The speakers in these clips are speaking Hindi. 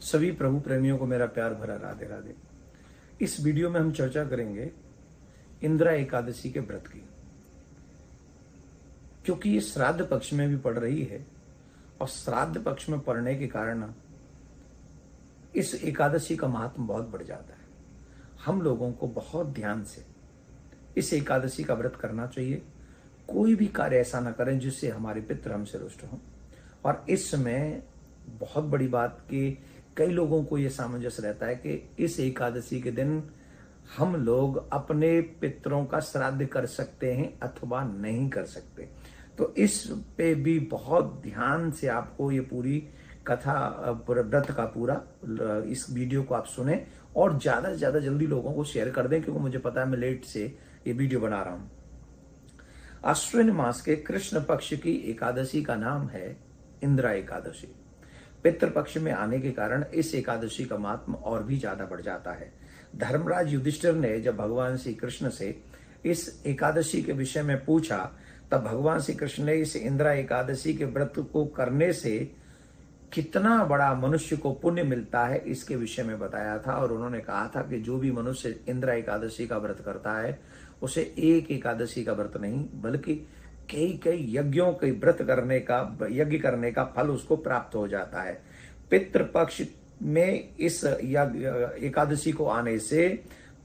सभी प्रभु प्रेमियों को मेरा प्यार भरा राधे राधे। इस वीडियो में हम चर्चा करेंगे इंदिरा एकादशी के व्रत की, क्योंकि ये श्राद्ध पक्ष में भी पड़ रही है और श्राद्ध पक्ष में पड़ने के कारण इस एकादशी का महत्व बहुत बढ़ जाता है। हम लोगों को बहुत ध्यान से इस एकादशी का व्रत करना चाहिए। कोई भी कार्य ऐसा ना करें जिससे हमारे पितृ हमसे रुष्ट हों। और इस समय बहुत बड़ी बात कि कई लोगों को यह सामंजस्य रहता है कि इस एकादशी के दिन हम लोग अपने पितरों का श्राद्ध कर सकते हैं अथवा नहीं कर सकते। तो इस पे भी बहुत ध्यान से आपको ये पूरी कथा, पूरा व्रत का पूरा इस वीडियो को आप सुने और ज्यादा से ज्यादा जल्दी लोगों को शेयर कर दें, क्योंकि मुझे पता है मैं लेट से ये वीडियो बना रहा हूं। अश्विन मास के कृष्ण पक्ष की एकादशी का नाम है इंदिरा एकादशी। पितृपक्ष में आने के कारण इस एकादशी का महात्म और भी ज्यादा बढ़ जाता है। धर्मराज युधिष्ठिर ने जब भगवान श्री कृष्ण से इस एकादशी के विषय में पूछा, तब भगवान श्री कृष्ण ने इस इंदिरा एकादशी के व्रत को करने से कितना बड़ा मनुष्य को पुण्य मिलता है इसके विषय में बताया था। और उन्होंने कहा था कि जो भी मनुष्य इंदिरा एकादशी का व्रत करता है उसे एक एकादशी का व्रत नहीं बल्कि कई कई यज्ञों के व्रत करने का, यज्ञ करने का फल उसको प्राप्त हो जाता है। पितृपक्ष में इस एकादशी को आने से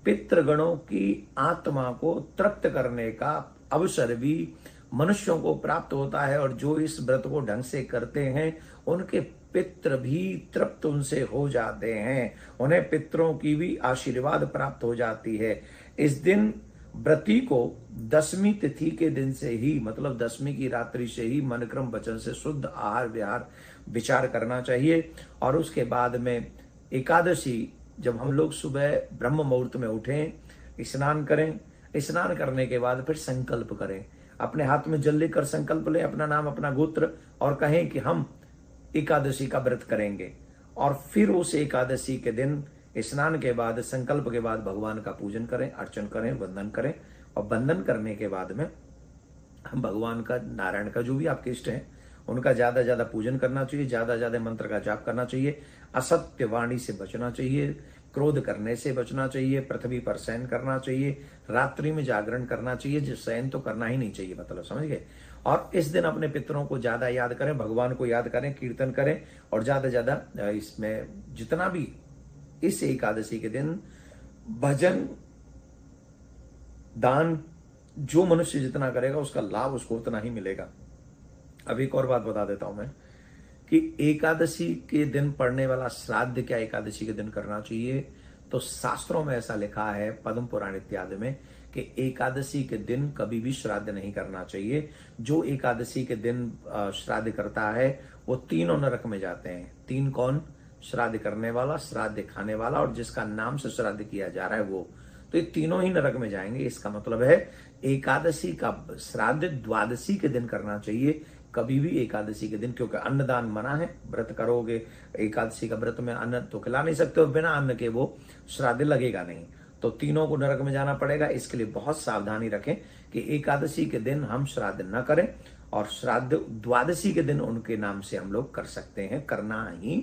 पितृगणों की आत्मा को तृप्त करने का अवसर भी मनुष्यों को प्राप्त होता है। और जो इस व्रत को ढंग से करते हैं उनके पितृ भी तृप्त उनसे हो जाते हैं, उन्हें पितरों की भी आशीर्वाद प्राप्त हो जाती है। इस दिन व्रती को दसवीं तिथि के दिन से ही, मतलब दसवीं की रात्रि से ही मन क्रम वचन से शुद्ध आहार विहार विचार करना चाहिए। और उसके बाद में एकादशी जब हम लोग सुबह ब्रह्म मुहूर्त में उठें, स्नान करें, स्नान करने के बाद फिर संकल्प करें, अपने हाथ में जल लेकर संकल्प लें, अपना नाम अपना गोत्र, और कहें कि हम एकादशी का व्रत करेंगे। और फिर उस एकादशी के दिन स्नान के बाद, संकल्प के बाद भगवान का पूजन करें, अर्चन करें, वंदन करें। और वंदन करने के बाद में हम भगवान का, नारायण का, जो भी आपके इष्ट हैं उनका ज्यादा ज्यादा पूजन करना चाहिए, ज्यादा ज्यादा मंत्र का जाप करना चाहिए, असत्य वाणी से बचना चाहिए, क्रोध करने से बचना चाहिए, पृथ्वी पर शयन करना चाहिए, रात्रि में जागरण करना चाहिए, जो शयन तो करना ही नहीं चाहिए, मतलब समझ गए। और इस दिन अपने पितरों को ज्यादा याद करें, भगवान को याद करें, कीर्तन करें, और ज्यादा ज्यादा इसमें जितना भी इस एकादशी के दिन भजन दान जो मनुष्य जितना करेगा उसका लाभ उसको उतना ही मिलेगा। अब एक और बात बता देता हूं मैं कि एकादशी के दिन पड़ने वाला श्राद्ध क्या एकादशी के दिन करना चाहिए। तो शास्त्रों में ऐसा लिखा है, पद्म पुराण इत्यादि में, कि एकादशी के दिन कभी भी श्राद्ध नहीं करना चाहिए। जो एकादशी के दिन श्राद्ध करता है वो तीनों नरक में जाते हैं। तीन कौन? श्राद्ध करने वाला, श्राद्ध खाने वाला, और जिसका नाम से श्राद्ध किया जा रहा है वो। तो ये तीनों ही नरक में जाएंगे। इसका मतलब है एकादशी का श्राद्ध द्वादशी के दिन करना चाहिए, कभी भी एकादशी के दिन, क्योंकि अन्नदान मना है। व्रत करोगे एकादशी का व्रत में अन्न तो खिला नहीं सकते हो, बिना अन्न के वो श्राद्ध लगेगा नहीं। तो तीनों को नरक में जाना पड़ेगा। इसके लिए बहुत सावधानी रखें कि एकादशी के दिन हम श्राद्ध न करें, और श्राद्ध द्वादशी के दिन उनके नाम से हम लोग कर सकते हैं, करना ही